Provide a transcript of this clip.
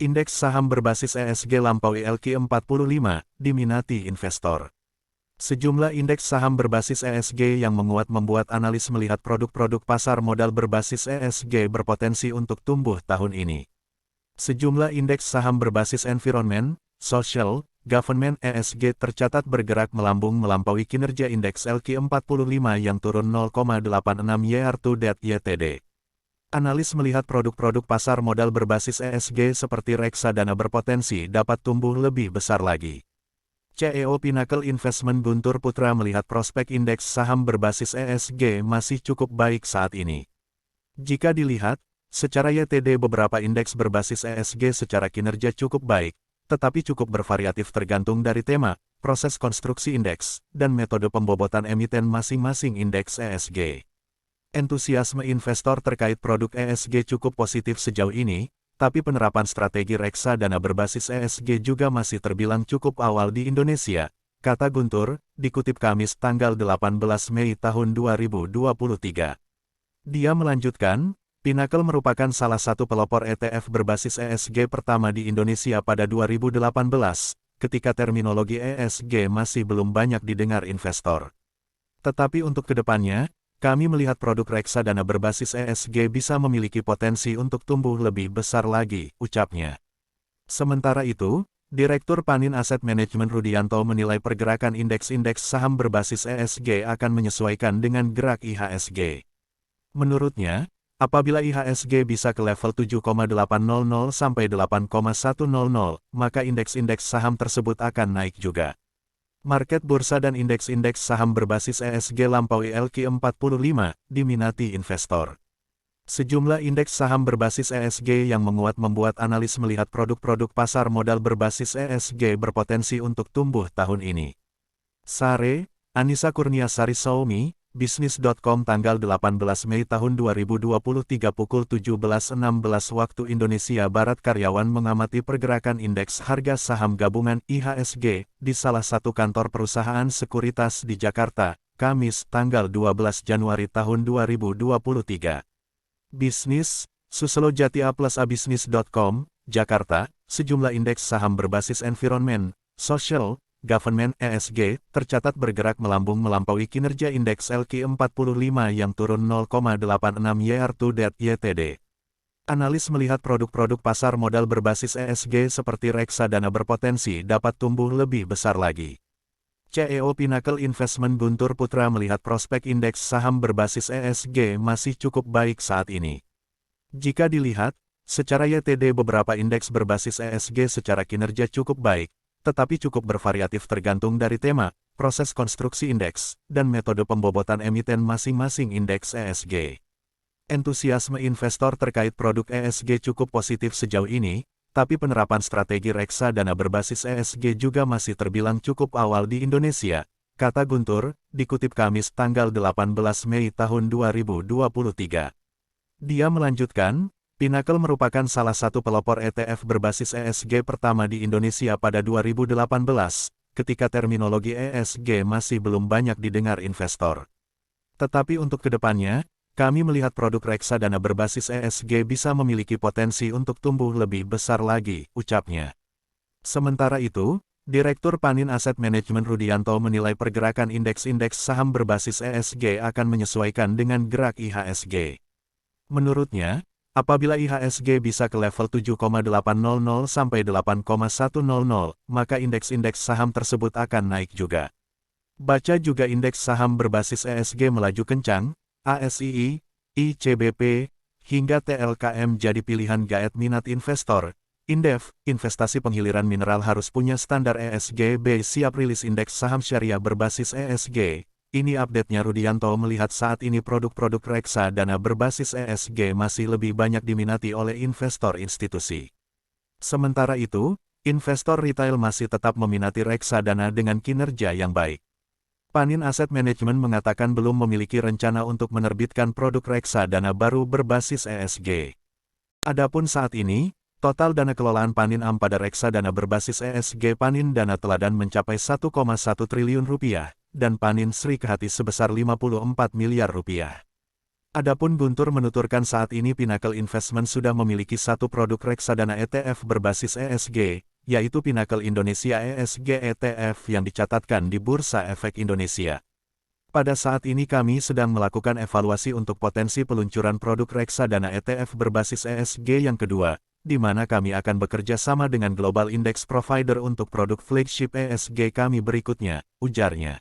Indeks saham berbasis ESG lampaui LQ45, diminati investor. Sejumlah indeks saham berbasis ESG yang menguat membuat analis melihat produk-produk pasar modal berbasis ESG berpotensi untuk tumbuh tahun ini. Sejumlah indeks saham berbasis environment, social, government ESG tercatat bergerak melambung melampaui kinerja indeks LQ45 yang turun 0,86 year-to-date YTD. Analis melihat produk-produk pasar modal berbasis ESG seperti reksadana berpotensi dapat tumbuh lebih besar lagi. CEO Pinnacle Investment Guntur Putra melihat prospek indeks saham berbasis ESG masih cukup baik saat ini. Jika dilihat, secara YTD beberapa indeks berbasis ESG secara kinerja cukup baik, tetapi cukup bervariatif tergantung dari tema, proses konstruksi indeks, dan metode pembobotan emiten masing-masing indeks ESG. Entusiasme investor terkait produk ESG cukup positif sejauh ini, tapi penerapan strategi reksadana berbasis ESG juga masih terbilang cukup awal di Indonesia, kata Guntur, dikutip Kamis tanggal 18 Mei tahun 2023. Dia melanjutkan, Pinnacle merupakan salah satu pelopor ETF berbasis ESG pertama di Indonesia pada 2018, ketika terminologi ESG masih belum banyak didengar investor. Tetapi untuk kedepannya, kami melihat produk reksadana berbasis ESG bisa memiliki potensi untuk tumbuh lebih besar lagi, ucapnya. Sementara itu, Direktur Panin Asset Management Rudianto menilai pergerakan indeks-indeks saham berbasis ESG akan menyesuaikan dengan gerak IHSG. Menurutnya, apabila IHSG bisa ke level 7,800 sampai 8,100, maka indeks-indeks saham tersebut akan naik juga. Market bursa dan indeks-indeks saham berbasis ESG lampaui LQ45, diminati investor. Sejumlah indeks saham berbasis ESG yang menguat membuat analis melihat produk-produk pasar modal berbasis ESG berpotensi untuk tumbuh tahun ini. Sare, Anissa Kurniasari Saumi, Bisnis.com tanggal 18 Mei tahun 2023 pukul 17.16 waktu Indonesia Barat. Karyawan mengamati pergerakan indeks harga saham gabungan IHSG di salah satu kantor perusahaan sekuritas di Jakarta, Kamis tanggal 12 Januari tahun 2023. Bisnis, Suselo Jatia plus Abisnis.com, Jakarta, sejumlah indeks saham berbasis environment, social, government ESG tercatat bergerak melambung melampaui kinerja indeks LQ45 yang turun 0,86 year-to-date YTD. Analis melihat produk-produk pasar modal berbasis ESG seperti reksadana berpotensi dapat tumbuh lebih besar lagi. CEO Pinnacle Investment Guntur Putra melihat prospek indeks saham berbasis ESG masih cukup baik saat ini. Jika dilihat, secara YTD beberapa indeks berbasis ESG secara kinerja cukup baik, tetapi cukup bervariatif tergantung dari tema, proses konstruksi indeks, dan metode pembobotan emiten masing-masing indeks ESG. Entusiasme investor terkait produk ESG cukup positif sejauh ini, tapi penerapan strategi reksadana berbasis ESG juga masih terbilang cukup awal di Indonesia, kata Guntur, dikutip Kamis tanggal 18 Mei tahun 2023. Dia melanjutkan, Pinnacle merupakan salah satu pelopor ETF berbasis ESG pertama di Indonesia pada 2018, ketika terminologi ESG masih belum banyak didengar investor. Tetapi untuk kedepannya, kami melihat produk reksadana berbasis ESG bisa memiliki potensi untuk tumbuh lebih besar lagi, ucapnya. Sementara itu, Direktur Panin Asset Management Rudianto menilai pergerakan indeks-indeks saham berbasis ESG akan menyesuaikan dengan gerak IHSG. Menurutnya, apabila IHSG bisa ke level 7,800 sampai 8,100, maka indeks-indeks saham tersebut akan naik juga. Baca juga indeks saham berbasis ESG melaju kencang, ASII, ICBP, hingga TLKM jadi pilihan gaet minat investor. Indef, investasi penghiliran mineral harus punya standar ESG B. Siap rilis indeks saham syariah berbasis ESG. Ini update-nya. Rudianto melihat saat ini produk-produk reksadana berbasis ESG masih lebih banyak diminati oleh investor institusi. Sementara itu, investor retail masih tetap meminati reksadana dengan kinerja yang baik. Panin Asset Management mengatakan belum memiliki rencana untuk menerbitkan produk reksadana baru berbasis ESG. Adapun saat ini, total dana kelolaan Panin AM pada reksadana berbasis ESG Panin Dana Teladan mencapai 1,1 triliun rupiah, dan Panin Sri Kehati sebesar 54 miliar rupiah. Adapun Guntur menuturkan saat ini Pinnacle Investment sudah memiliki satu produk reksadana ETF berbasis ESG, yaitu Pinnacle Indonesia ESG ETF yang dicatatkan di Bursa Efek Indonesia. Pada saat ini kami sedang melakukan evaluasi untuk potensi peluncuran produk reksadana ETF berbasis ESG yang kedua, di mana kami akan bekerja sama dengan Global Index Provider untuk produk flagship ESG kami berikutnya, ujarnya.